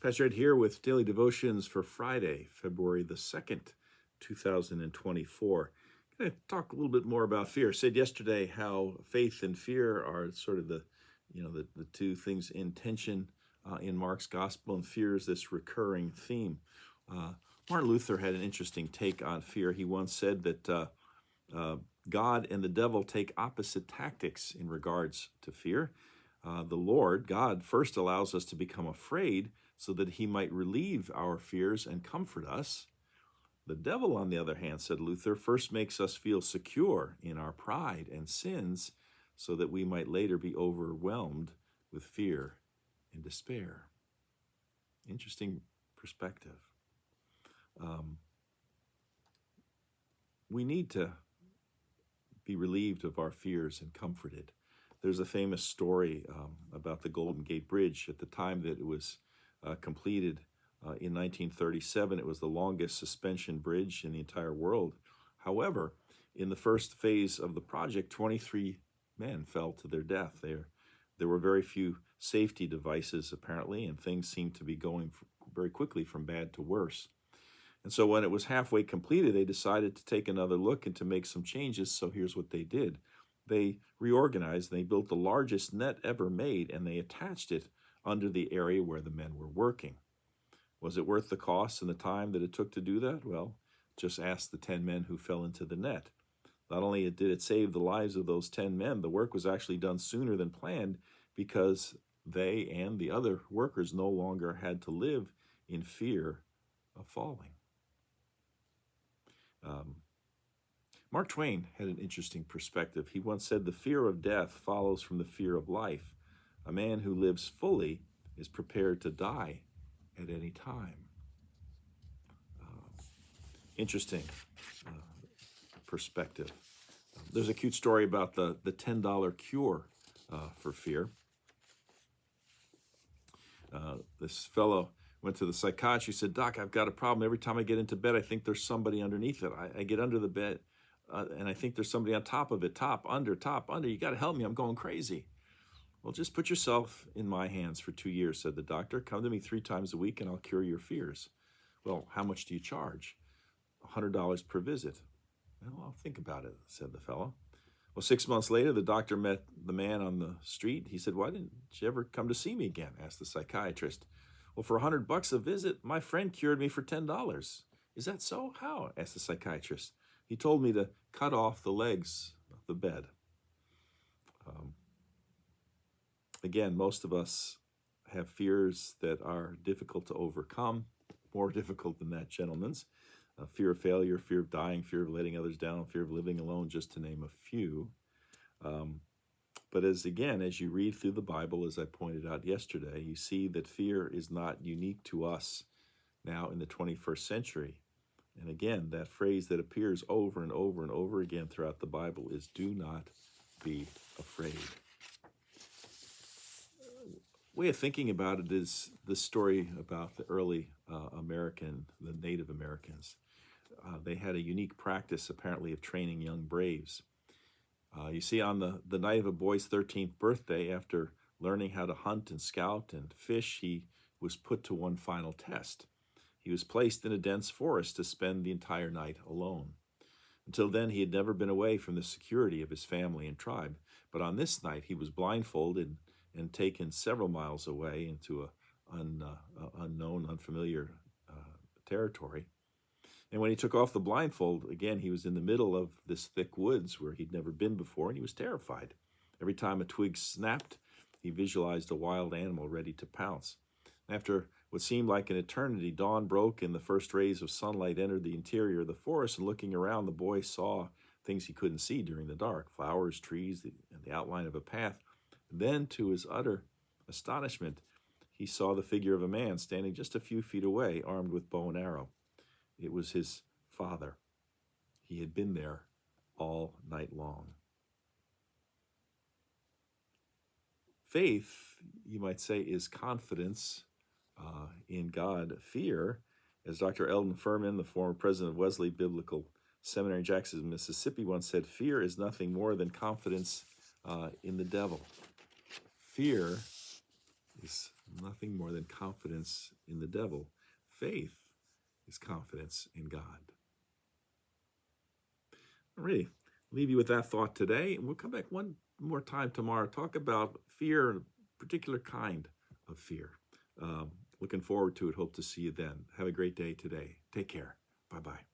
Pastor Ed here with Daily Devotions for Friday, February the 2nd, 2024. I'm going to talk a little bit more about fear. I said yesterday how faith and fear are sort of the two things in tension in Mark's gospel, and fear is this recurring theme. Martin Luther had an interesting take on fear. He once said that God and the devil take opposite tactics in regards to fear. The Lord, God, first allows us to become afraid so that he might relieve our fears and comfort us. The devil, on the other hand, said Luther, first makes us feel secure in our pride and sins so that we might later be overwhelmed with fear and despair. Interesting perspective. We need to be relieved of our fears and comforted. There's a famous story about the Golden Gate Bridge. At the time that it was completed in 1937, it was the longest suspension bridge in the entire world. However, in the first phase of the project, 23 men fell to their death. There were very few safety devices, apparently, and things seemed to be going very quickly from bad to worse. And so when it was halfway completed, they decided to take another look and to make some changes. So here's what they did. They reorganized, they built the largest net ever made, and they attached it under the area where the men were working. Was it worth the cost and the time that it took to do that? Well, just ask the 10 men who fell into the net. Not only did it save the lives of those 10 men, the work was actually done sooner than planned because they and the other workers no longer had to live in fear of falling. Mark Twain had an interesting perspective. He once said, "The fear of death follows from the fear of life. A man who lives fully is prepared to die at any time." Interesting perspective. There's a cute story about the $10 cure for fear. This fellow went to the psychiatrist. He said, "Doc, I've got a problem. Every time I get into bed, I think there's somebody underneath it. I get under the bed, and I think there's somebody on top of it, top, under. You got to help me. I'm going crazy." "Well, just put yourself in my hands for 2 years," said the doctor. "Come to me 3 times a week, and I'll cure your fears." "Well, how much do you charge?" $100 per visit." "Well, I'll think about it," said the fellow. Well, 6 months later, the doctor met the man on the street. He said, "Why didn't you ever come to see me again?" asked the psychiatrist. "Well, for $100 a visit, my friend cured me for $10. "Is that so? How?" asked the psychiatrist. "He told me to cut off the legs of the bed." Again, most of us have fears that are difficult to overcome, more difficult than that gentleman's. Fear of failure, fear of dying, fear of letting others down, fear of living alone, just to name a few. But as you read through the Bible, as I pointed out yesterday, you see that fear is not unique to us now in the 21st century. And again, that phrase that appears over and over and over again throughout the Bible is, "Do not be afraid." Way of thinking about it is the story about the early the Native Americans. They had a unique practice, apparently, of training young braves. You see, on the night of a boy's 13th birthday, after learning how to hunt and scout and fish, he was put to one final test. He was placed in a dense forest to spend the entire night alone. Until then, he had never been away from the security of his family and tribe. But on this night, he was blindfolded and taken several miles away into unknown, unfamiliar territory. And when he took off the blindfold, again, he was in the middle of this thick woods where he'd never been before, and he was terrified. Every time a twig snapped, he visualized a wild animal ready to pounce. After what seemed like an eternity, dawn broke and the first rays of sunlight entered the interior of the forest, and looking around, the boy saw things he couldn't see during the dark: flowers, trees, and the outline of a path. Then, to his utter astonishment, he saw the figure of a man standing just a few feet away, armed with bow and arrow. It was his father. He had been there all night long. Faith, you might say, is confidence in God. Fear, as Dr. Eldon Furman, the former president of Wesley Biblical Seminary in Jackson, Mississippi, once said, "Fear is nothing more than confidence in the devil." Fear is Nothing more than confidence in the devil. Faith is confidence in God. Alrighty, leave you with that thought today, and we'll come back one more time tomorrow, talk about fear, a particular kind of fear. Looking forward to it. Hope to see you then. Have a great day today. Take care. Bye-bye.